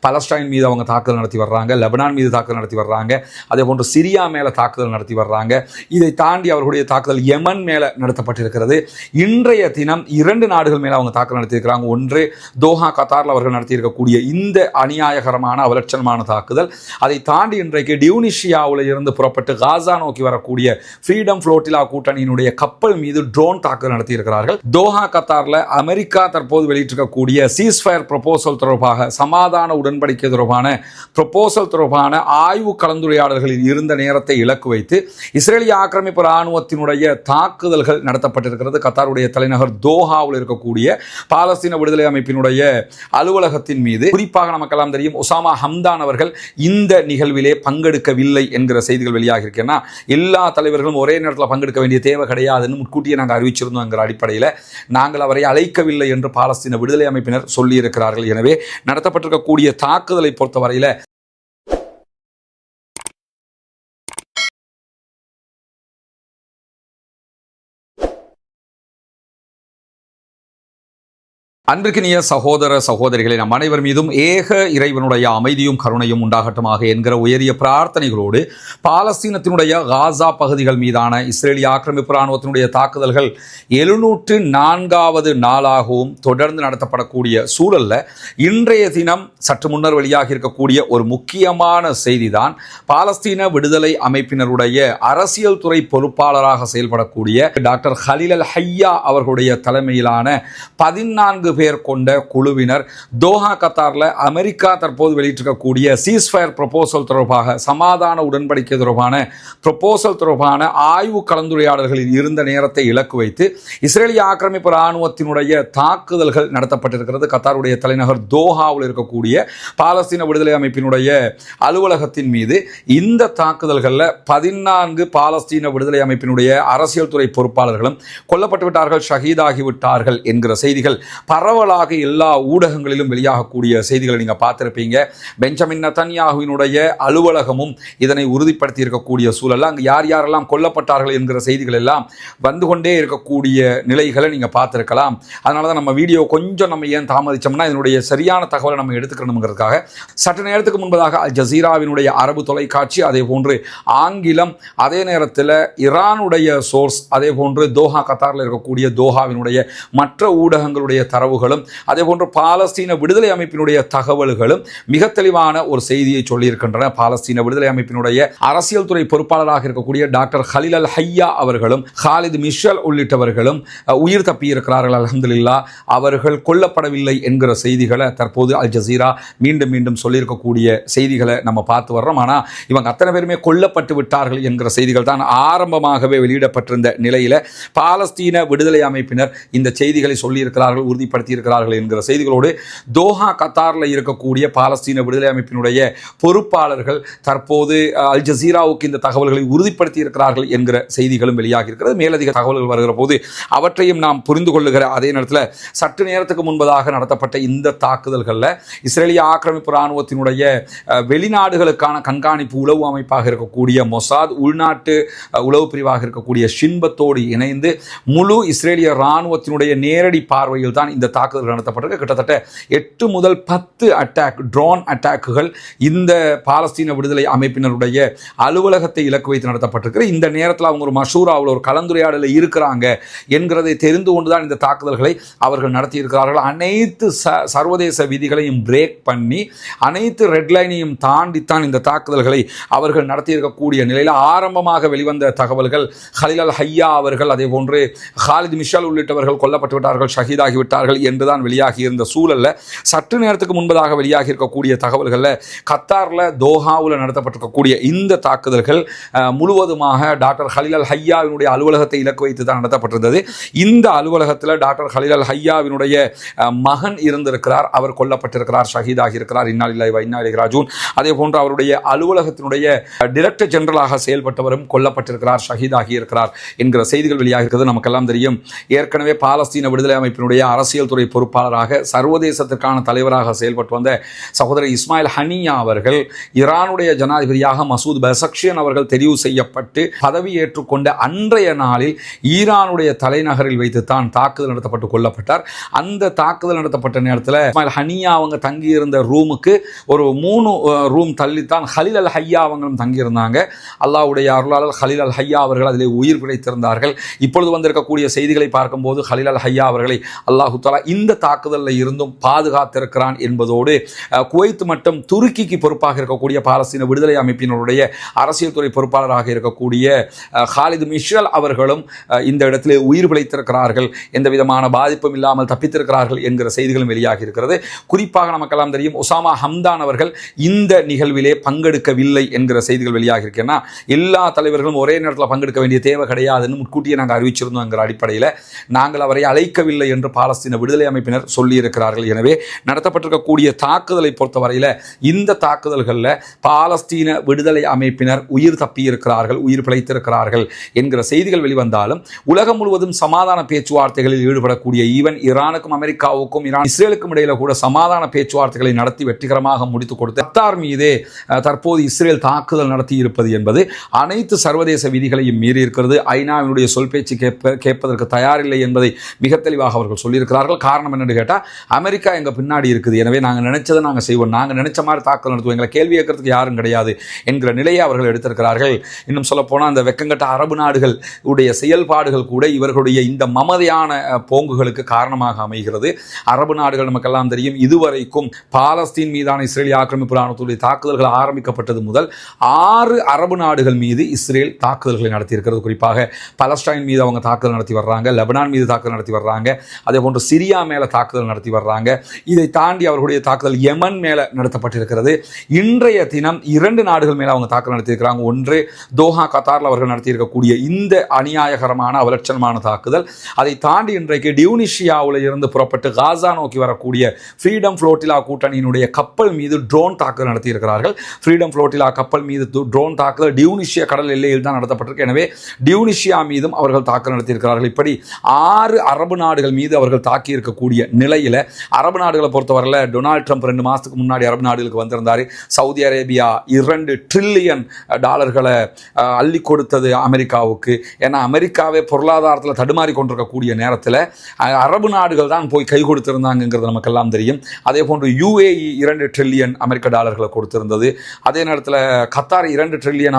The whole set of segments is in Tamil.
பலஸ்டைன் மீது அவங்க தாக்குதல் நடத்தி வர்றாங்க, லெபனான் மீது தாக்குதல் நடத்தி வர்றாங்க, அதே போன்று சிரியா மேலே தாக்குதல் நடத்தி வர்றாங்க. இதை தாண்டி அவர்களுடைய தாக்குதல் யமன் மேலே நடத்தப்பட்டிருக்கிறது. இன்றைய தினம் 2 நாடுகள் மேலே அவங்க தாக்குதல் நடத்தியிருக்கிறாங்க. ஒன்று தோஹா கத்தாரில் அவர்கள் நடத்தியிருக்கக்கூடிய இந்த அநியாயகரமான அவலட்சணமான தாக்குதல். அதை தாண்டி இன்றைக்கு டியூனிஷியாவில் இருந்து புறப்பட்டு காசா நோக்கி வரக்கூடிய ஃப்ரீடம் ஃப்ளோட்டிலா கூட்டணியினுடைய கப்பல் மீது ட்ரோன் தாக்குதல் நடத்தியிருக்கிறார்கள். தோஹா கத்தாரில் அமெரிக்கா தற்போது வெளியிட்டிருக்கக்கூடிய சீஸ்ஃபயர் ப்ரொபோசல் தொடர்பாக சமாதான உடன்படிக்கை தொடர்பான ப்ரொபோசல் தொடர்பான ஆய்வு கலந்துரையாடல்களில் இருந்த நேரத்தை இலக்கு வைத்து இஸ்ரேலிய ஆக்கிரமிப்பு இராணுவத்தினுடைய தாக்குதல்கள் நடத்தப்பட்டிருக்கிறது. கத்தாருடைய தலைநகர் தோஹாவில் இருக்கக்கூடிய பாலஸ்தீன விடுதலை அமைப்பினுடைய அலுவலகத்தின் மீது. குறிப்பாக நமக்கெல்லாம் தெரியும், ஒசாமா ஹம்தான் அவர்கள் இந்த நிகழ்விலே பங்கெடுக்கவில்லை என்கிற செய்திகள் வெளியாக இருக்கிறேன்னா, எல்லா தலைவர்களும் ஒரே நேரத்தில் பங்கெடுக்க வேண்டிய தேவை கிடையாதுன்னு முன்கூட்டியே நாங்கள் அறிவிச்சிருந்தோம் என்கிற அடிப்படையில் நாங்கள் அவரை அழைக்கவில்லை என்று பாலஸ்தீன விடுதலை அமைப்பினர் சொல்லியிருக்கிறார்கள். எனவே நடத்தப்பட்டிருக்கக்கூடிய தாக்குதலை பொறுத்தவரையில் அன்பிற்கினிய சகோதர சகோதரிகளை நம் அனைவர் மீதும் ஏக இறைவனுடைய அமைதியும் கருணையும் உண்டாகட்டுமாக என்கிற உயரிய பிரார்த்தனைகளோடு பாலஸ்தீனத்தினுடைய காசா பகுதிகள் மீதான இஸ்ரேலிய ஆக்கிரமிப்பு இராணுவத்தினுடைய தாக்குதல்கள் 704வது நாளாகவும் தொடர்ந்து நடத்தப்படக்கூடிய சூழல்ல இன்றைய தினம் சற்று முன்னர் வெளியாக இருக்கக்கூடிய ஒரு முக்கியமான செய்திதான், பாலஸ்தீன விடுதலை அமைப்பினருடைய அரசியல் துறை பொறுப்பாளராக செயல்படக்கூடிய டாக்டர் ஹலீல் அல் ஹையா அவர்களுடைய தலைமையிலான 14 பேர் கொண்ட குழுவினர் தோஹா கத்தாரில் அமெரிக்கா தற்போது வெளியிட்டிருக்கக்கூடிய சீஸ்ஃபயர் ப்ரொபோசல் தொடர்பாக சமாதான உடன்படிக்கை தொடர்பான ப்ரொபோசல் தொடர்பான ஆய்வு கலந்துரையாடல்களில் இருந்த நேரத்தை இலக்கு வைத்து இஸ்ரேலிய ஆக்கிரமிப்பு இராணுவத்தினுடைய தாக்குதல்கள் நடத்தப்பட்டிருக்கிறது. கத்தாருடைய தலைநகர் தோஹாவில் இருக்கக்கூடிய பாலஸ்தீன விடுதலை அமைப்பினுடைய அலுவலகத்தின் மீது. இந்த தாக்குதல்களில் 14 பாலஸ்தீன விடுதலை அமைப்பினுடைய அரசியல் துறை பொறுப்பாளர்களும் கொல்லப்பட்டு விட்டார்கள், ஷஹீதாகிவிட்டார்கள் என்கிற செய்திகள் பரவலாக எல்லா ஊடகங்களிலும் வெளியாகக்கூடிய செய்திகளை நீங்கள் பார்த்திருப்பீங்க. பெஞ்சமின் நெதன்யாகுவினுடைய அலுவலகமும் இதனை உறுதிப்படுத்தி இருக்கக்கூடிய சூழல், அங்கு யார் யாரெல்லாம் கொல்லப்பட்டார்கள் என்கிற செய்திகள் எல்லாம் வந்து கொண்டே இருக்கக்கூடிய நிலைகளை நீங்கள் பார்த்திருக்கலாம். அதனால தான் நம்ம வீடியோ கொஞ்சம் நம்ம ஏன் தாமதிச்சோம்னா இதனுடைய சரியான தகவலை நம்ம எடுத்துக்கணுங்கிறதுக்காக. சற்று நேரத்துக்கு முன்பதாக அல் ஜசீராவினுடைய அரபு தொலைக்காட்சி, அதே போன்று ஆங்கிலம், அதே நேரத்தில் ஈரானுடைய சோர்ஸ், அதே போன்று தோஹா கத்தாரில் இருக்கக்கூடிய தோஹாவினுடைய மற்ற ஊடகங்களுடைய தரவுகளும், அதே போன்று பாலஸ்தீன விடுதலை அமைப்பினுடைய தகவல்களும் மிக தெளிவான ஒரு செய்தியை சொல்லியிருக்கின்றன. பாலஸ்தீன விடுதலை அமைப்பினுடைய அரசியல் துறை பொறுப்பாளராக இருக்கக்கூடிய டாக்டர் ஹலீல் அல் ஹையா அவர்களும் ஹாலித் மிஷல் உள்ளிட்டவர்களும் உயிர் தப்பியிருக்கிறார்கள். அல்ஹம்துலில்லாஹ், அவர்கள் கொல்லப்படவில்லை என்கிற செய்திகளை தற்போது அல் ஜசீரா மீண்டும் மீண்டும் சொல்லியிருக்கக்கூடிய செய்திகளை நம்ம பார்த்து வர்றோம். ஆனால் இவங்க அத்தனை பேருமே கொல்லப்பட்டு விட்டார்கள் என்கிற செய்திகள் தான் ஆரம்பமாகவே வெளியிடப்பட்டிருந்த நிலையில் பாலஸ்தீன விடுதலை அமைப்பினர் இந்த செய்திகளை சொல்லியிருக்கிறார்கள், உறுதிப்படுத்தி இருக்கிறார்கள் என்கிற செய்திகளோடு தோஹா கத்தாரில் இருக்கக்கூடிய பாலஸ்தீன விடுதலை அமைப்பினுடைய பொறுப்பாளர்கள் தற்போது அல் ஜசீராவுக்கு இந்த தகவல்களை உறுதிப்படுத்தி இருக்கிறார்கள் என்கிற செய்திகளும் வெளியாகி இருக்கிறது. மேலதிக தகவல்கள் வருகிற போது அவற்றையும் நாம் புரிந்து கொள்ளுகிற அதே நேரத்தில் சற்று நேரத்துக்கு முன்பதாக நடத்தப்பட்ட இந்த தாக்குதல்களில் இஸ்ரேலிய ஆக்கிரமிப்பு இராணுவத்தினுடைய வெளிநாடுகளுக்கான கண்காணிப்பு உளவு அமைப்பாக இருக்கக்கூடிய மொசாத், உள்நாட்டு உளவு பிரிவாக இருக்கக்கூடிய ஷின்பத்தோடு இணைந்து முழு இஸ்ரேலிய இராணுவத்தினுடைய நேரடி பார்வையில் தான் இந்த தாக்குதல் நடத்தப்பட்டிருக்கு. கிட்டத்தட்ட 8 முதல் 10 அட்டாக், ட்ரோன் அட்டாக்குகள் இந்த பாலஸ்தீன விடுதலை அமைப்பினருடைய அலுவலகத்தை இலக்கு வைத்து நடத்தப்பட்டிருக்கு. இந்த நேரத்தில் அவங்க ஒரு மஷூராவில் ஒரு கலந்துரையாடலில் இருக்கிறாங்க என்கிறதை தெரிந்து கொண்டுதான் இந்த தாக்குதல்களை அவர்கள் நடத்தியிருக்கிறார்கள். அனைத்து சர்வதேச விதிகளையும் பிரேக் பண்ணி அனைத்து ரெட்லைனையும் தாண்டித்தான் இந்த தாக்குதல்களை அவர்கள் நடத்தியிருக்கக்கூடிய நிலையில் ஆரம்பமாக வெளிவந்த தகவல்கள் ஹலீல் அல் ஹையா அவர்கள், அதே போன்று ஹாலித் மிஷல் உள்ளிட்டவர்கள் கொல்லப்பட்டு விட்டார்கள், ஷஹீதாகிவிட்டார்கள் என்றுதான் வெளியாகி இருந்த சூழல்ல சற்று நேரத்துக்கு முன்பதாக வெளியாகி இருக்கக்கூடிய தகவல்களில் கத்தாரில் தோஹாவில் நடத்தப்பட்டிருக்கக்கூடிய இந்த தாக்குதல்கள் முழுவதுமாக டாக்டர் ஹலீல் அல் ஹையாவினுடைய அலுவலகத்தை இலக்கு வைத்து தான் நடத்தப்பட்டிருந்தது. இந்த அலுவலகத்தில் டாக்டர் ஹலீல் அல் ஹையாவினுடைய மகன் இருந்திருக்கிறார், அவர் கொல்லப்பட்டிருக்கிறார், ஷஹீதாகி இருக்கிறார். இன்னா லில்லாஹி வ இன்னா இலைஹி ராஜிஊன். அதே போன்று அவருடைய அலுவலகத்தினுடைய டைரக்டர் ஜெனரலாக செயல்பட்டவரும் கொல்லப்பட்டிருக்கிறார், ஷஹீதாகி இருக்கிறார் என்கிற செய்திகள் வெளியாக இருக்கிறது. நமக்கெல்லாம் தெரியும், ஏற்கனவே பாலஸ்தீன விடுதலை அமைப்பினுடைய அரசியல் அரசியல் துறை பொறுப்பாளராக சர்வதேசத்திற்கான தலைவராக செயல்பட்டு வந்த சகோதரர் இஸ்மாயில் ஹனியா அவர்கள் ஈரானுடைய ஜனாதிபதியாக மசூத் பெசக்ஷியன் அவர்கள் தெரிவு செய்யப்பட்டு பதவி ஏற்றுக்கொண்ட அன்றைய நாளில் ஈரானுடைய தலைநகரில் வைத்துத்தான் தாக்குதல் நடத்தப்பட்டு கொல்லப்பட்டார். அந்த தாக்குதல் நடத்தப்பட்ட நேரத்தில் இஸ்மாயில் ஹனியா அவங்க தங்கியிருந்த ரூமுக்கு ஒரு 3 ரூம் தள்ளித்தான் ஹலீல் அல் ஹையா அவங்களும் தங்கியிருந்தாங்க. அல்லாஹ்வுடைய அருளாளர் ஹலீல் அல் ஹையா அவர்கள் அதிலே உயிர் பிழைத்திருந்தார்கள். இப்பொழுது வந்திருக்கக்கூடிய செய்திகளை பார்க்கும்போது ஹலீல் அல் ஹையா அவர்களை அல்லாஹு தஆலா இந்த தாக்குதலில் இருந்தும் பாதுகாத்திருக்கிறான் என்பதோடு குவைத் மற்றும் துருக்கிக்கு பொறுப்பாக இருக்கக்கூடிய பாலஸ்தீன விடுதலை அமைப்பினருடைய அரசியல் துறை பொறுப்பாளராக இருக்கக்கூடிய ஹாலித் மிஷல் அவர்களும் இந்த இடத்திலே உயிர் பிழைத்திருக்கிறார்கள், எந்த விதமான பாதிப்பும் இல்லாமல் தப்பித்திருக்கிறார்கள் என்கிற செய்திகளும் வெளியாகி இருக்கிறது. குறிப்பாக நமக்கெல்லாம் தெரியும் உசாமா ஹம்தான் அவர்கள் இந்த நிகழ்விலே பங்கெடுக்கவில்லை என்கிற செய்திகள் வெளியாக இருக்கிறேன்னா எல்லா தலைவர்களும் ஒரே நேரத்தில் பங்கெடுக்க வேண்டிய தேவை கிடையாதுன்னு முன்கூட்டியே நாங்கள் அறிவிச்சிருந்தோம் என்கிற அடிப்படையில் நாங்கள் அவரை அழைக்கவில்லை என்று பாலஸ்தீன விடுதலை அமைப்பினர் சொல்லியிருக்கிறார்கள். எனவே நடத்தப்பட்டிருக்கக்கூடிய தாக்குதலை பொறுத்தவரையில் இந்த தாக்குதல்களில் பாலஸ்தீன விடுதலை அமைப்பினர் உயிர் தப்பியிருக்கிறார்கள், உயிர் பிழைத்திருக்கிறார்கள் என்கிற செய்திகள் வெளிவந்தாலும் உலகம் முழுவதும் சமாதான பேச்சுவார்த்தைகளில் ஈடுபடக்கூடிய ஈவன் ஈரானுக்கும் அமெரிக்காவுக்கும் இஸ்ரேலுக்கும் இடையில கூட சமாதான பேச்சுவார்த்தைகளை நடத்தி வெற்றிகரமாக முடித்துக் கொடுத்து கத்தார் மீதே தற்போது இஸ்ரேல் தாக்குதல் நடத்தி இருப்பது என்பது அனைத்து சர்வதேச விதிகளையும் மீறி இருக்கிறது. ஐநாவினுடைய சொல் பேச்சு கேட்பதற்கு தயாரில்லை என்பதை மிக தெளிவாக அவர்கள் சொல்லியிருக்கிறார்கள். காரணம் என்னன்னு கேட்டால் அமெரிக்கா எங்க பின்னாடி இருக்குது, எனவே நாங்கள் நினைச்சதை நாங்கள் செய்வோம், நாங்கள் நினைச்ச மாதிரி தாக்குதல் நடத்துவோம், எங்களை கேள்வி கேட்கறதுக்கு யாரும் கிடையாது என்கிற நிலையை அவர்கள் எடுத்திருக்கிறார்கள். இன்னும் சொல்ல போனால் அந்த வெக்கங்கட்ட அரபு நாடுகள் உடைய செயல்பாடுகள் கூட இவர்களுடைய இந்த மமதையான போங்குகளுக்கு காரணமாக அமைகிறது. அரபு நாடுகள் நமக்கெல்லாம் தெரியும் இதுவரைக்கும் பாலஸ்தீன் மீதான இஸ்ரேலிய ஆக்கிரமிப்பு ராணுவத்துடைய தாக்குதல்கள் ஆரம்பிக்கப்பட்டது முதல் 6 அரபு நாடுகள் மீது இஸ்ரேல் தாக்குதல்களை நடத்தியிருக்கிறது. குறிப்பாக பலஸ்டைன் மீது அவங்க தாக்குதல் நடத்தி வர்றாங்க, லெபனான் மீது தாக்குதல் நடத்தி வர்றாங்க, அதே போன்று சிரியா மேலே தாக்குதல் நடத்தி வர்றாங்க. இதை தாண்டி அவர்களுடைய தாக்குதல் யமன் மேலே நடத்தப்பட்டிருக்கிறது. இன்றைய தினம் 2 நாடுகள் மேலே அவங்க தாக்குதல் நடத்தியிருக்கிறாங்க. ஒன்று தோஹா கத்தாரில் அவர்கள் நடத்தியிருக்கக்கூடிய இந்த அநியாயகரமான அவலட்சணமான தாக்குதல். அதை தாண்டி இன்றைக்கு டியூனிஷியாவில் இருந்து புறப்பட்டு காசா நோக்கி வரக்கூடிய ஃப்ரீடம் ஃப்ளோட்டிலா கூட்டணியினுடைய கப்பல் மீது ட்ரோன் தாக்குதல் நடத்தியிருக்கிறார்கள். ஃப்ரீடம் ஃப்ளோட்டிலா கப்பல் மீது ட்ரோன் தாக்குதல் டியூனிஷியா கடல் எல்லையில் தான் நடத்தப்பட்டிருக்கு. எனவே டியூனிஷியா மீதும் அவர்கள் தாக்குதல் நடத்தியிருக்கிறார்கள். இப்படி 6 அரபு நாடுகள் மீது அவர்கள் தாக்கி இருக்கக்கூடிய நிலையில் அரபு நாடுகளை பொறுத்தவரையில் டொனால்ட் ட்ரம்ப் 2 மாதத்துக்கு முன்னாடி அரபு நாடுகளுக்கு வந்திருந்தார். சவுதி அரேபியா $2 ட்ரில்லியன் அள்ளி கொடுத்தது அமெரிக்காவுக்கு. ஏன்னா அமெரிக்காவே பொருளாதாரத்தில் தடுமாறி கொண்டிருக்கக்கூடிய நேரத்தில் அரபு நாடுகள் தான் போய் கை கொடுத்திருந்தாங்கிறது நமக்கெல்லாம் தெரியும். அதே போன்று UAE $2 ட்ரில்லியன் கொடுத்திருந்தது. அதே நேரத்தில் கத்தார் $2 ட்ரில்லியன்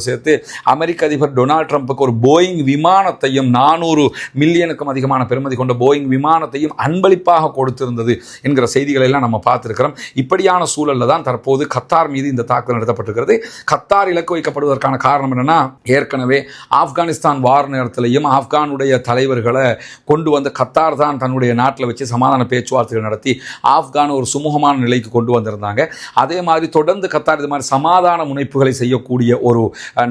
சேர்த்து அமெரிக்க அதிபர் டொனால்ட் ட்ரம்புக்கு ஒரு போயிங் விமானத்தையும் 400 மில்லியனுக்கும் அதிகமான பெறுமதி கொண்ட போயிங் விமானத்தையும் அன்பளிப்பாக கொடுத்திருந்தது என்கிற செய்திகளை எல்லாம் நம்ம பார்த்திருக்கிறோம். இப்படியான சூழலில் தான் தற்போது கத்தார் மீது இந்த தாக்குதல் நடத்தப்பட்டிருக்கிறது. கத்தார் இலக்கு வைக்கப்படுவதற்கான காரணம் என்னன்னா, ஏற்கனவே ஆப்கானிஸ்தான் வார் நேரத்திலையும் ஆப்கானுடைய தலைவர்களை கொண்டு வந்து கத்தார் தான் தன்னுடைய நாட்டில் வச்சு சமாதான பேச்சுவார்த்தைகள் நடத்தி ஆப்கான் ஒரு சுமூகமான நிலைக்கு கொண்டு வந்திருந்தாங்க. அதே மாதிரி தொடர்ந்து கத்தார் இது மாதிரி சமாதான முனைப்புகளை செய்யக்கூடிய ஒரு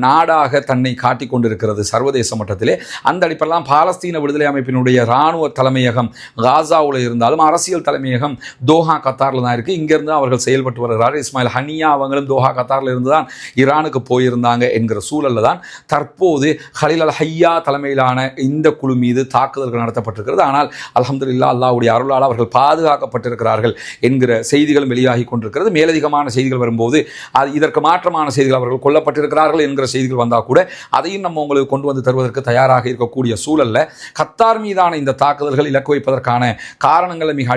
நாடாக தன்னை காட்டிக் கொண்டிருக்கிறது சர்வதேச மட்டத்திலே. அந்த அடிப்படையில் பாலஸ்தீன விடுதலை அமைப்பினுடைய இராணுவ தலைமையகம் காசாவில் இருந்தாலும் அரசியல் தலைமையகம் தோஹா கத்தாரில் தான் இருக்குது. இங்கிருந்து அவர்கள் செயல்பட்டு வருகிறார்கள். இஸ்மாயில் ஹனியா அவங்களும் தோஹா கத்தாரில் இருந்து தான் ஈரானுக்கு போயிருந்தாங்க என்கிற சூழலில் தான் தற்போது ஹலீல் அல் ஹையா தலைமையிலான இந்த குழு மீது தாக்குதல்கள் நடத்தப்பட்டிருக்கிறது. ஆனால் அல்ஹம்துலில்லாஹ் அல்லாஹ்வுடைய அருளால் அவர்கள் பாதுகாக்கப்பட்டிருக்கிறார்கள் என்கிற செய்திகளும் வெளியாகி கொண்டிருக்கிறது. மேலதிகமான செய்திகள் வரும்போது இதற்கு மாற்றமான செய்திகள் அவர்கள் கொல்லப்பட்டிருக்கிறார்கள் என்கிற செய்திகள் வந்தால் கூட அதையும் நம்ம உங்களுக்கு கொண்டு வந்து தருவதற்கு தயாராக இருக்கக்கூடிய சூழலில் கத்தார் மீதான இந்த தாக்குதல்கள் இலக்கு வைப்பதற்கான காரணங்களை மிக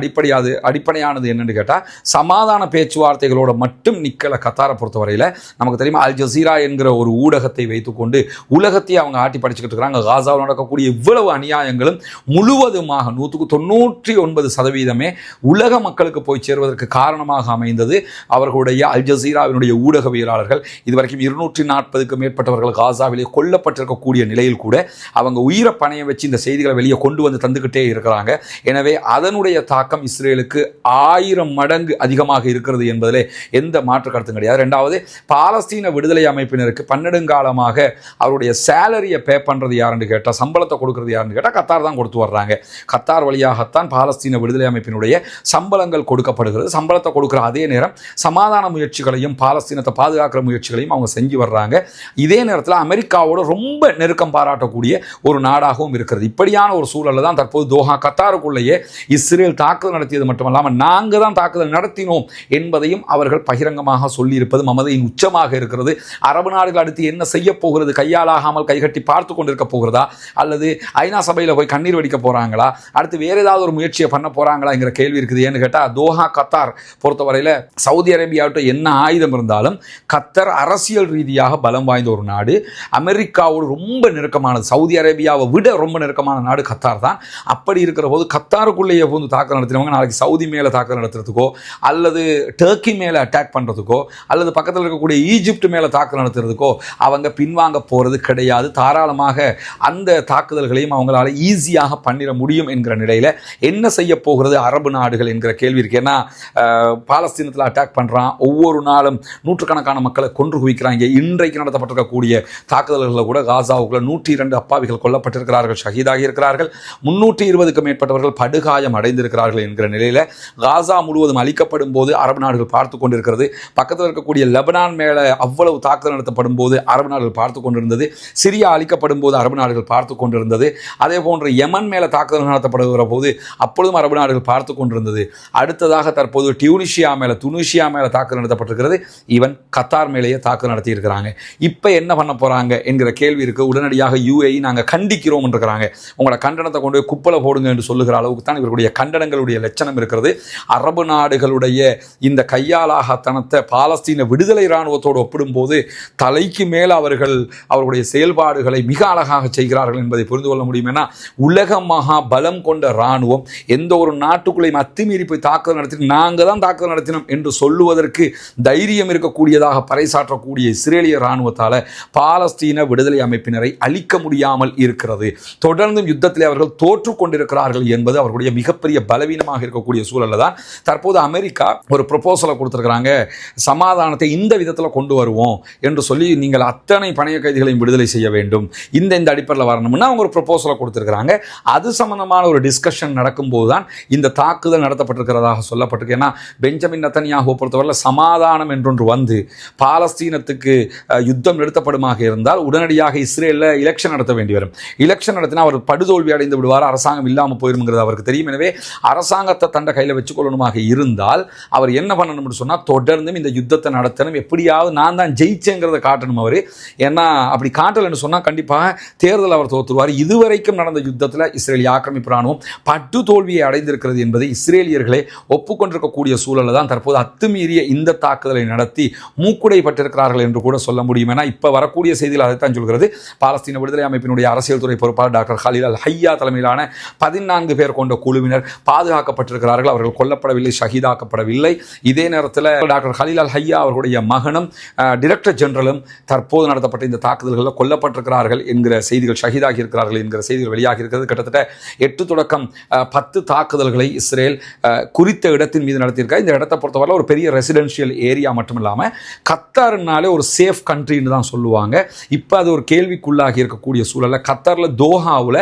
அடிப்படையானது என்னன்னு கேட்டால் சமாதான பேச்சுவார்த்தைகளோட மட்டும் நிக்கல. கத்தாரை பொறுத்தவரையில் நமக்கு தெரியுமா, அல் ஜசீரா என்கிற ஒரு ஊடகத்தை வைத்துக்கொண்டு உலகத்தையே அவங்க ஆட்டி படிச்சுக்கிட்டு இருக்கிறாங்க. காசாவில் நடக்கக்கூடிய இவ்வளவு அநியாயங்களும் முழுவதுமாக 199% உலக மக்களுக்கு போய் சேருவதற்கு காரணமாக அமைந்தது அவர்களுடைய அல் ஜசீராவினுடைய ஊடகவியலாளர்கள். இதுவரைக்கும் 240க்கும் மேற்பட்டவர்கள் காசாவிலே கொல்லப்பட்டிருக்கக்கூடிய நிலையில் கூட அவங்க உயிரை பணைய வச்சு இந்த செய்திகளை வெளியே கொண்டு வந்து தந்துக்கிட்டே இருக்கிறாங்க. எனவே அதனுடைய தாக்கம் இஸ்ரேலுக்கு 1000 மடங்கு அதிகமாக இருக்கிறது என்பதிலே எந்த மாற்று கருத்தும் கிடையாது. 2வது, பாலஸ்தீன விடுதலை அமைப்பினருக்கு பன்னெடுங்காலமாக அவருடைய சேலரியை பே பண்ணுறது யாருன்னு கேட்டால், சம்பளத்தை கொடுக்கறது யாருன்னு கேட்டால் கத்தார் தான் கொடுத்து வர்றாங்க. கத்தார் வழியாகத்தான் பாலஸ்தீன விடுதலை அமைப்பினுடைய சம்பளங்கள் கொடுக்கப்படுகிறது. சம்பளத்தை கொடுக்குற அதே நேரம் சமாதான முயற்சிகளையும் பாலஸ்தீனத்தை பாதுகாக்கிற முயற்சிகளையும் அவங்க செஞ்சு வர்றாங்க. இதே நேரத்தில் அமெரிக்காவோட ரொம்ப நெருக்கம் பாராட்டக்கூடிய ஒரு நாடாகவும் இருக்கிறது. இப்படியான ஒரு சூழலில் தான் தற்போது தோஹா கத்தாருக்குள்ளேயே இஸ்ரேல் தாக்குதல் நடத்தியது மட்டுமல்லாமல் நாங்கள் தான் தாக்குதல் நடத்தினோம் என்பதையும் அவர்கள் பகிரங்கமாக சொல்லியிருப்பது மமதையின் உச்சமாக இருக்கிறது. அரபு நாடுகள் அடுத்து என்ன செய்ய போகிறது? கையாளாகாமல் கைகட்டி பார்த்து கொண்டிருக்க போகிறதா, அல்லது ஐநா சபையில் போய் கண்ணீர் வடிக்க போறாங்களா, அடுத்து வேற ஏதாவது ஒரு முயற்சியை பண்ண போறாங்களாங்கிற கேள்வி இருக்குது. ஏன்னு கேட்டால் தோஹா கத்தார் பொறுத்தவரையில் சவுதி அரேபியாவிட்ட என்ன ஆயுதம் இருந்தாலும் கத்தர் அரசியல் ரீதியாக பலம் வாய்ந்த ஒரு நாடு. அமெரிக்காவோடு ரொம்ப நெருக்கமானது, சவுதி அரேபியாவை விட ரொம்ப நெருக்கமான நாடு கத்தார் தான். அப்படி இருக்கிற போது கத்தாருக்குள்ளேயே வந்து தாக்குதல் நடத்தினவங்க நாளைக்கு சவுதி மேலே தாக்குதல் நடத்துறதுக்கோ, அல்லது டர்க்கி மேலே அட்டாக் பண்ணுறதுக்கோ, அல்லது பக்கத்தில் இருக்கக்கூடிய ஈஜிப்ட் மேலே தாக்குதல் நடத்துறதுக்கோ அவங்க பின்வாங்க போகிறது கிடையாது. தாராளமாக அந்த தாக்குதல்களையும் அவங்களால ஈஸியாக பண்ணிட முடியும் என்கிற நிலையில் என்ன செய்ய போகிறது அரபு நாடுகள் என்கிற கேள்வி இருக்கு. ஏன்னா பாலஸ்தீனத்தில் அட்டாக் பண்ணுறான், ஒவ்வொரு நாளும் நூற்றுக்கணக்கான மக்களை கொன்று குவிக்கிறாங்க. இன்றைக்கு நடத்தப்பட்டிருக்கக்கூடிய தாக்குதல்களில் கூட காசாவுக்குள்ள 102 அப்பாவிகள் கொல்லப்பட்டிருக்கிறார்கள், ஷஹீதாகி இருக்கிறார்கள். 320க்கும் மேற்பட்டவர்கள் படுகாயம் அடைந்திருக்கிறார்கள் என்கிற நிலையில் காசா முழுவதும் அளிக்கப்படும் போது அரபு நாடுகள் பார்த்து கொண்டிருக்கிறது. பக்கத்தில் இருக்கக்கூடிய லெபனான் மேலே அவ்வளவு தாக்குதல் நடத்தப்படும் போது அரபு நாடுகள் பார்த்து கொண்டிருந்தது. சிரியா அளிக்கப்படும் போது அரபு நாடுகள் பார்த்து கொண்டிருந்தது. அதே போன்று யமன் மேலே தாக்குதல் நடத்தப்படுகிற போது அப்பொழுதும் அரபு நாடுகள் பார்த்து கொண்டிருந்தது. அடுத்ததாக தற்போது துனிசியா மேலே தாக்குதல் நடத்தப்பட்டிருக்கிறது. ஈவன் கத்தார் மேலேயே தாக்குதல் நடத்தி இருக்கிறாங்க. இப்போ என்ன பண்ண போறாங்க என்கிற கேள்வி இருக்கு. உடனடியாக UAE நாங்கள் கண்டிக்கிறோம் இருக்கிறாங்க. உங்களோட கண்டனத்தை கொண்டு போய் குப்பலை போடுங்க என்று சொல்லுகிற அளவுக்கு தான் இவர்களுடைய கண்டனங்களுடைய லட்சணம் இருக்கிறது. அரபு நாடுகளுடைய இந்த கையாளாகத்தனத்தை பாலஸ்தீன விடுதலை இராணுவத்தோடு ஒப்பிடும்போது தலைக்கு மேல் அவர்களுடைய செயல்பாடுகளை மிக அழகாக செய்கிறார்கள் என்பதை புரிந்து கொள்ள முடியும். ஏன்னா உலக மகா பலம் கொண்ட இராணுவம் எந்த ஒரு நாட்டுக்குள்ளேயும் அத்துமீறி போய் தாக்குதல் நடத்தி நாங்கள் தான் தாக்குதல் நடத்தினோம் என்று சொல்லுவதற்கு தைரியம் இருக்கக்கூடியதாக பறைசாற்றக்கூடிய இஸ்ரேலிய இராணுவத்தால் பாலஸ்தீன விடுதலை அமைப்பினரை அழிக்க முடியாமல் இருக்கிறது. தொடர்ந்தும் யுத்தத்தில் அவர்கள் தோற்றுக் கொண்டிருக்கிறார்கள் என்பது அவர்களுடைய மிகப்பெரிய பலவீனமாக இருக்கக்கூடிய சூழலில் தான் தற்போது அமெரிக்கா ஒரு ப்ரொபோசலை கொடுத்திருக்கிறாங்க. சமாதானத்தை இந்த விதத்தில் கொண்டு வருவோம் என்று சொல்லி நீங்கள் அத்தனை பணைய கைதிகளையும் விடுதலை செய்ய வேண்டும், இந்த அடிப்படையில் வரணும்னா அவங்க ஒரு ப்ரொபோசலை கொடுத்திருக்கிறாங்க. அது சம்பந்தமான ஒரு டிஸ்கஷன் நடக்கும்போது தான் இந்த தாக்குதல் நடத்தப்பட்டிருக்கிறதாக சொல்லப்பட்டிருக்கு. ஏன்னா பெஞ்சமின் நெத்தன்யாஹு பொறுத்தவரை சமாதானம் என்றொன்று வந்து பாலஸ்தீனத்துக்கு யுத்தம் நிறுத்தப்படுமாக இருந்தால் உடனடியாக இஸ்ரேலில் எலெக்ஷன் நடத்த வேண்டி வரும். எலெக்ஷன் நடத்தினா அவர் படுதோல்வி அடைந்து விடுவார், அரசாங்கம் இல்லாமல் போயிருங்கிறது அவருக்கு தெரியும். எனவே அரசாங்கத்தை தண்டை கையில் வச்சுக்கொள்ளணுமாக இருந்தால் அவர் என்ன பண்ணணும்னு சொன்னால் தொடர்ந்தும் இந்த யுத்தத்தை நடத்தணும், எப்படியாவது நான் தான் ஜெயிச்சேங்கிறத காட்டணும் அவர். ஏன்னா அப்படி காட்டலைன்னு சொன்னால் கண்டிப்பாக தேர்தல் அவர் தோற்றுவார். இதுவரைக்கும் நடந்த யுத்தத்தில் இஸ்ரேலிய ஆக்கிரமிப்பு ராணுவம் பட்டு தோல்வியை அடைந்திருக்கிறது என்பதை இஸ்ரேலியர்களே ஒப்புக்கொண்டிருக்கக்கூடிய சூழலில் தான் தற்போது அத்துமீறிய இந்த தாக்குதலை நடத்தி மூக்குடைப்பட்டிருக்கிறார்கள் என்று கூட சொல்ல முடியும். ஏன்னா இப்போ வரக்கூடிய செய்திகள் அதைத்தான் சொல்கிறது. பாலஸ்தீன விடுதலை அமைப்பினுடைய அரசியல் துறை பொறுப்பாளர் டாக்டர் ஹலீல் அல் ஹையா தலைமையிலான 14 பேர் கொண்ட குழுவினர் பாதுகாக்கப்பட்டிருக்கிறார்கள். அவர்கள் கொல்லப்படவில்லை, ஷஹீதாக்கப்படவில்லை. இதே நேரத்தில் டாக்டர் ஹலீல் அல் ஹையா அவர்களுடைய மகனும் டைரக்டர் ஜெனரலும் தற்போது நடத்தப்பட்ட இந்த தாக்குதல்களில் கொல்லப்பட்டிருக்கிறார்கள் என்கிற செய்திகள், ஷஹீதாகி இருக்கிறார்கள் என்கிற செய்திகள் வெளியாகி இருக்கிறது. கிட்டத்தட்ட 8 தொடக்கம் 10 தாக்குதல்களை இஸ்ரேல் குறித்த இடத்தின் மீது நடத்தியிருக்காங்க. இந்த இடத்தை பொறுத்தவரை ஒரு பெரிய ரெசிடென்ஷியல் ஏரியா மட்டும் இல்லாமல் கத்தார்னாலே ஒரு சேஃப் கண்ட்ரின்னு தான் சொல்லுவாங்க. இப்போ அது ஒரு கேள்விக்குள்ளாகி இருக்கக்கூடிய சூழலில் கத்தாரில் தோஹாவில்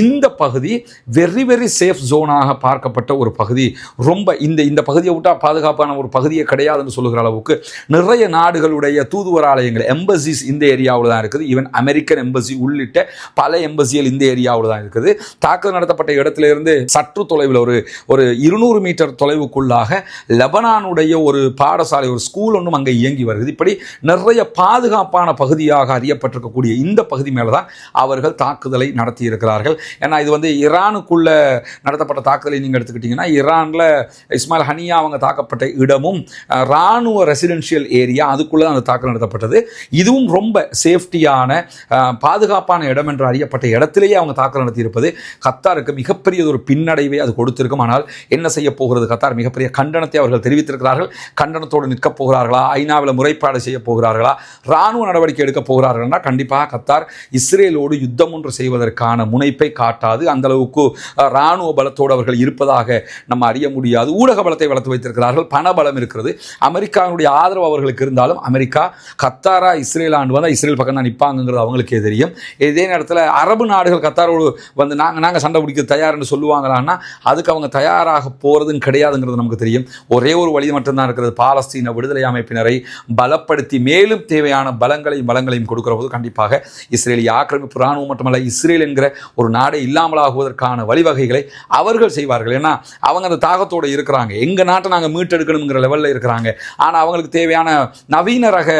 இந்த பகுதி வெரி வெரி சேஃப் ஜோனாக பார்க்கப்பட்ட ஒரு பகுதி. ரொம்ப இந்த பகுதியை விட்டால் பாதுகாப்பான ஒரு பகுதியே கிடையாதுன்னு சொல்லுகிற அளவுக்கு நிறைய நாடுகளுடைய தூதுவராலயங்கள், எம்பசிஸ் இந்த ஏரியாவில் தான் இருக்குது. ஈவன் அமெரிக்கன் எம்பசி உள்ளிட்ட பல எம்பசிகள் இந்த ஏரியாவில் தான் இருக்குது. தாக்குதல் நடத்தப்பட்ட இடத்திலிருந்து சற்று தொலைவில் ஒரு 200 மீட்டர் தொலைவுக்குள்ளாக லெபனானுடைய ஒரு பாடசாலை, ஒரு ஸ்கூல் ஒன்றும் அங்கே இயங்கி வருகிறது. இப்படி நிறைய பாதுகாப்பான பகுதியாக அறியப்பட்டிருக்கக்கூடிய இந்த பகுதி மேலே தான் அவர்கள் தாக்குதலை நடத்தி இருக்கிறார்கள். ஏன்னா இது ஈரானுக்குள்ள நடத்தப்பட்ட தாக்குதலை நீங்கள் எடுத்துக்கிட்டீங்கன்னா ஈரானில் இஸ்மாயில் ஹனியா அவங்க தாக்கப்பட்ட இடமும் இராணுவ ரெசிடென்ஷியல் ஏரியா, அதுக்குள்ளே அந்த தாக்குதல் நடத்தப்பட்டது. இதுவும் ரொம்ப சேஃப்டியான பாதுகாப்பான இடம் என்று அறியப்பட்ட இடத்திலேயே அவங்க தாக்குதல் நடத்தியிருப்பது கத்தாருக்கு மிகப்பெரிய ஒரு பின்னடைவை அது கொடுத்திருக்கும். ஆனால் என்ன செய்ய போகிறது கத்தார்? மிகப்பெரிய கண்டனத்தை அவர்கள் தெரிவித்திருக்கிறார்கள். கண்டனத்தோடு நிற்கப் போகிறார்களா, ஐநாவில் முறைப்பாடு செய்ய போகிறார்களா, இராணுவ நடவடிக்கை எடுக்க போகிறார்கள்னா கண்டிப்பாக கத்தார் இஸ்ரேலோடு யுத்தம் ஒன்று செய்வதற்கான முனைப்பை காட்டாது. அந்த அளவுக்கு இராணுவ பலத்தோடு அவர்கள் இருப்பதாக நம்ம அறிய முடியாது. ஊடக பலத்தை வளர்த்து வைத்திருக்கிறார்கள், பண பலம் இருக்கிறது. அமெரிக்காவுடைய ஆதரவு அவர்களுக்கு இருந்தாலும் அமெரிக்கா கத்தாரா இஸ்ரேல் ஆண்டு வந்தால் இஸ்ரேல் பக்கம் தான் நிற்பாங்கிறது அவங்களுக்கே தெரியும். இதே நேரத்தில் அரபு நாடுகள் கத்தாரோடு நாங்கள் சண்டை பிடிக்க தயார் என்று சொல்லுவாங்களான்னா அதுக்கு அவங்க தயாராக போகிறதுன்னு கிடையாதுங்கிறது நமக்கு தெரியும். ஒரே ஒரு வழி மட்டும்தான் இருக்கிறது, பாலஸ்தீன விடுதலை அமைப்பினரை பலப்படுத்தி மேலும் தேவையான பலங்களையும் கொடுக்கிற போது கண்டிப்பாக இஸ்ரேலிய ஆக்கிரமிப்பு இராணுவம் மட்டுமல்ல இஸ்ரேல் என்கிற ஒரு நாடே இல்லாமலாகுவதற்கான வழிவகைகளை அவர்கள் செய்வார்கள். ஏன்னா அவங்க அந்த தாகத்தோடு இருக்கிறாங்க, எங்கள் நாட்டை நாங்கள் மீட்டெடுக்கணுங்கிற லெவலில் இருக்கிறாங்க. ஆனால் அவங்களுக்கு தேவையான நவீன ரக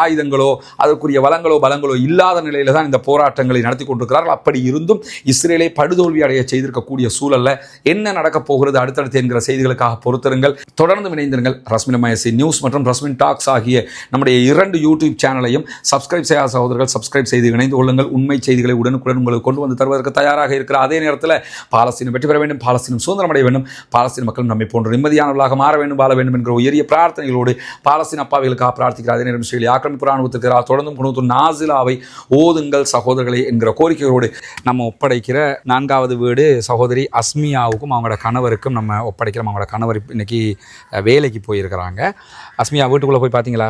ஆயுதங்களோ அதற்குரிய வளங்களோ பலங்களோ இல்லாத நிலையில தான் இந்த போராட்டங்களை நடத்தி கொண்டிருக்கிறார்கள். அப்படி இருந்தும் இஸ்ரேலை படுதோல்வி அடைய செய்திருக்கக்கூடிய சூழல்ல என்ன நடக்கப் போகிறது அடுத்தடுத்து என்கிற செய்திகளுக்காக பொறுத்திருங்கள். தொடர்ந்து இணைந்திருங்கள். ரஸ்மின் நியூஸ் மற்றும் ரஸ்மின் டாக்ஸ் ஆகிய நம்முடைய 2 யூடியூப் சேனலையும் சப்ஸ்கிரைப் செய்யாத சகோதரர்கள் சப்ஸ்கிரைப் செய்து இணைந்து கொள்ளுங்கள். உண்மை செய்திகளை உடனுக்குடன் உங்களுக்கு கொண்டு வந்து தருவதற்கு தயாராக இருக்கிற அதே நேரத்தில் பாலஸ்தீனம் வெற்றி பெற வேண்டும், பாலஸ்தீனம் சுதந்திரம் அடைய வேண்டும், பாலஸ்தீன மக்களும் நம்மை போன்ற நிம்மதியானவர்களாக மாற வேண்டும், வாழ வேண்டும் என்கிற உயரிய பிரார்த்தனைகளோடு பாலஸ்தீன அப்பாவிகளுக்காக பிரார்த்திக்கிற அதே நேரம் இஸ்ரேல் ஆக்கிரமிப்பு ராணுவத்திற்கு தொடர்ந்தும் குனூத்து நாசிலாவை ஓதுங்கள் சகோதரர்களே என்கிற கோரிக்கைகளோடு நம்ம ஒப்படைக்கிற 4வது வீடு சகோதரி அஸ்மியாவுக்கும் அவங்களோட கணவருக்கும் நம்ம ஒப்படைக்கிறோம். அவங்களோட கணவர் இன்னைக்கு வேலைக்கு போயிருக்கிறாங்க. அஸ்மியா, வீட்டுக்குள்ளே போய் பார்த்தீங்களா?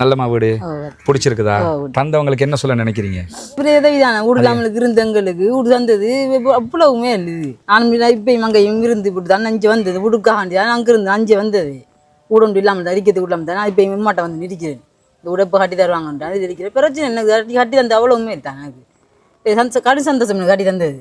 நல்லமா வீடு பிடிச்சிருக்குதா? தந்தவங்களுக்கு என்ன சொல்ல நினைக்கிறீங்க? நம்மளுக்கு இருந்தவங்களுக்கு தந்தது அவ்வளவுமே இல்லது. நானும் இப்பயும் அங்கேயும் இருந்து இப்படி தான் 5 வந்தது உடுக்காண்டி அங்கே இருந்து 5 வந்தது. ஊடொன்று இல்லாமல் அரிக்கிறது இல்லாமல் தான் நான் இப்போ மாட்டை வந்து நிற்கிறேன். இந்த உடப்பு கட்டி தருவாங்கன்றான் இது இருக்கிற பிரச்சனை எனக்கு கட்டி தந்த அவ்வளவுமே தான் எனக்கு கடி சந்தோஷம் கட்டி தந்தது.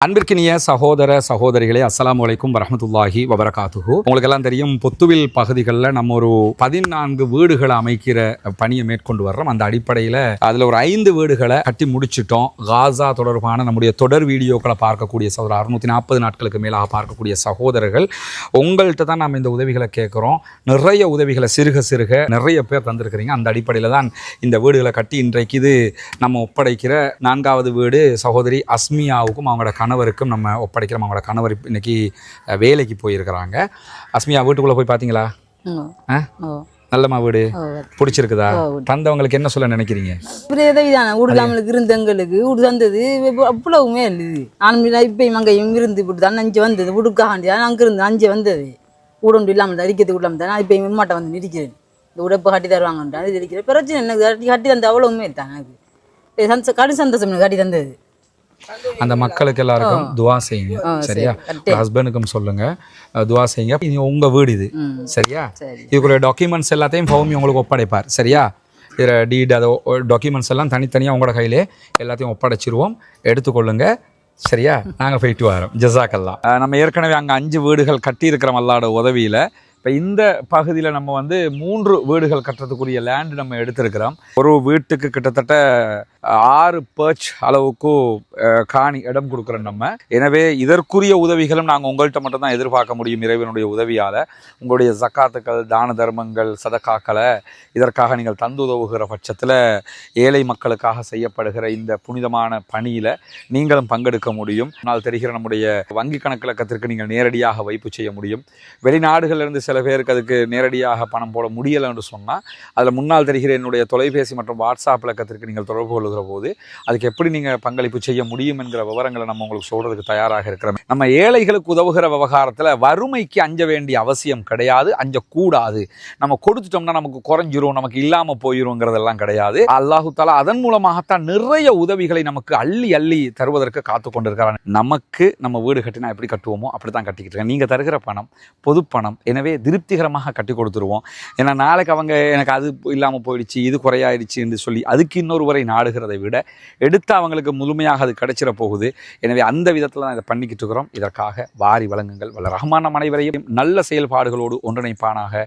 அன்பிற்கினிய சகோதர சகோதரிகளே, அஸ்ஸலாமு அலைக்கும் வரஹ்மத்துல்லாஹி வபரகாத்துஹு. உங்களுக்கு எல்லாம் தெரியும், பொத்துவில் பகுதிகளில் நம்ம ஒரு 14 வீடுகளை அமைக்கிற பணியை மேற்கொண்டு வர்றோம். அந்த அடிப்படையில் அதில் ஒரு 5 வீடுகளை கட்டி முடிச்சிட்டோம். காசா தொடர்பான நம்முடைய தொடர் வீடியோக்களை பார்க்கக்கூடிய சகோதரர் 640 நாட்களுக்கு மேலாக பார்க்கக்கூடிய சகோதரர்கள் உங்கள்கிட்ட தான் நம்ம இந்த உதவிகளை கேட்குறோம். நிறைய உதவிகளை சிறுக சிறுக நிறைய பேர் தந்திருக்கிறீங்க. அந்த அடிப்படையில் தான் இந்த வீடுகளை கட்டி இன்றைக்கு இது நம்ம ஒப்படைக்கிற 4வது வீடு சகோதரி அஸ்மியாவுக்கும் அவங்களோட கணவருக்கும் நம்ம ஒப்படைக்கிறோம். அவங்களோட கணவர் இன்னைக்கு வேலைக்கு போயிருக்கிறாங்க. அஸ்மியா, வீட்டுக்குள்ளே போய் பார்த்தீங்களா? நல்லமா வீடு பிடிச்சிருக்குதா? தந்தவங்களுக்கு என்ன சொல்ல நினைக்கிறீங்க? நம்மளுக்கு இருந்தவங்களுக்கு தந்தது அவ்வளவுமே இல்லது. நானும் இப்பயும் அங்கேயும் இருந்து இப்படி தான் 5 வந்தது உடுக்காண்டி அங்கே இருந்து 5 வந்தது. ஊடொன்று இல்லாமல் அரிக்கிறது இல்லாமல் தான் நான் இப்பயும் மாட்டை வந்து நிற்கிறேன். இந்த உடப்பு கட்டி தருவாங்கன்றான் இது இருக்கிற பிரச்சனை எனக்கு கட்டி தந்த அவ்வளவுமே தான் எனக்கு கடி சந்தோஷம் கட்டி தந்தது. அந்த மக்களுக்கு எல்லாருக்கும் துவா செய்யுங்க, சரியா? ஹஸ்பண்டுக்கும் சொல்லுங்க, துவா செய்யுங்க. இது உங்க வீடு, இது சரியா? இதுக்குள்ள டாக்குமெண்ட்ஸ் எல்லாத்தையும் ஃபௌமி உங்களுக்கு ஒப்படைப்பார், சரியா? இதில் டீட் அதை டாக்குமெண்ட்ஸ் எல்லாம் தனித்தனியாக உங்களோட கையிலே எல்லாத்தையும் ஒப்படைச்சிருவோம், எடுத்துக்கொள்ளுங்க, சரியா? நாங்கள் போயிட்டு வரோம். ஜஸாக்கல்லா. நம்ம ஏற்கனவே அங்கே 5 வீடுகள் கட்டியிருக்கிறோம் அல்லாஹ்வோட உதவியில். இப்போ இந்த பகுதியில் நம்ம 3 வீடுகள் கட்டுறதுக்குரிய லேண்டு நம்ம எடுத்திருக்கிறோம். ஒரு வீட்டுக்கு கிட்டத்தட்ட 6 பர்ச் அளவுக்கு காணி இடம் கொடுக்குறோம் நம்ம. எனவே இதற்குரிய உதவிகளும் நாங்கள் உங்கள்கிட்ட மட்டும்தான் எதிர்பார்க்க முடியும். இறைவனுடைய உதவியால் உங்களுடைய ஜக்காத்துக்கள், தான தர்மங்கள், சதக்காக்களை இதற்காக நீங்கள் தந்து உதவுகிற பட்சத்தில் ஏழை மக்களுக்காக செய்யப்படுகிற இந்த புனிதமான பணியில் நீங்களும் பங்கெடுக்க முடியும். நான் தெரிகிற நம்முடைய வங்கி கணக்கிலக்கத்திற்கு நீங்கள் நேரடியாக வைப்பு செய்ய முடியும். வெளிநாடுகளிலிருந்து சில பேருக்கு அதுக்கு நேரடியாக பணம் போட முடியலை என்று சொன்னால் அதில் முன்னால் தெரிகிற என்னுடைய தொலைபேசி மற்றும் வாட்ஸ்அப் இலக்கத்திற்கு நீங்கள் தொடர்பு கொள்ளுகிற போது அதுக்கு எப்படி நீங்கள் பங்களிப்பு செய்ய முடியும் என்கிற விவரங்களை நம்ம உங்களுக்கு சொல்கிறதுக்கு தயாராக இருக்கிறோம். நம்ம ஏழைகளுக்கு உதவுகிற விவகாரத்தில் வறுமைக்கு அஞ்ச வேண்டிய அவசியம் கிடையாது, அஞ்சக்கூடாது. நம்ம கொடுத்துட்டோம்னா நமக்கு குறைஞ்சிரும், நமக்கு இல்லாமல் போயிருங்கிறதெல்லாம் கிடையாது. அல்லாஹு தஆலா அதன் மூலமாகத்தான் நிறைய உதவிகளை நமக்கு அள்ளி அள்ளி தருவதற்கு காத்து கொண்டிருக்கிறான். நமக்கு நம்ம வீடு கட்டினா எப்படி கட்டுவோமோ அப்படி தான் கட்டிக்கிட்டு இருக்கேன். நீங்கள் தருகிற பணம் பொது பணம், எனவே திருப்திகரமாக கட்டி கொடுத்துருவோம். ஏன்னா நாளைக்கு அவங்க எனக்கு அது இல்லாமல் போயிடுச்சு, இது குறையாயிடுச்சு என்று சொல்லி அதுக்கு இன்னொரு நாடுகிறதை விட எடுத்து அவங்களுக்கு முழுமையாக அது கிடைச்சிட போகுது. எனவே அந்த விதத்தில் தான் இதை பண்ணிக்கிட்டு இருக்கிறோம். இதற்காக வாரி வழங்குங்கள். வல்ல ரஹ்மான் நம் அனைவரையும் நல்ல செயல்பாடுகளோடு ஒன்றிணைப்பானாக.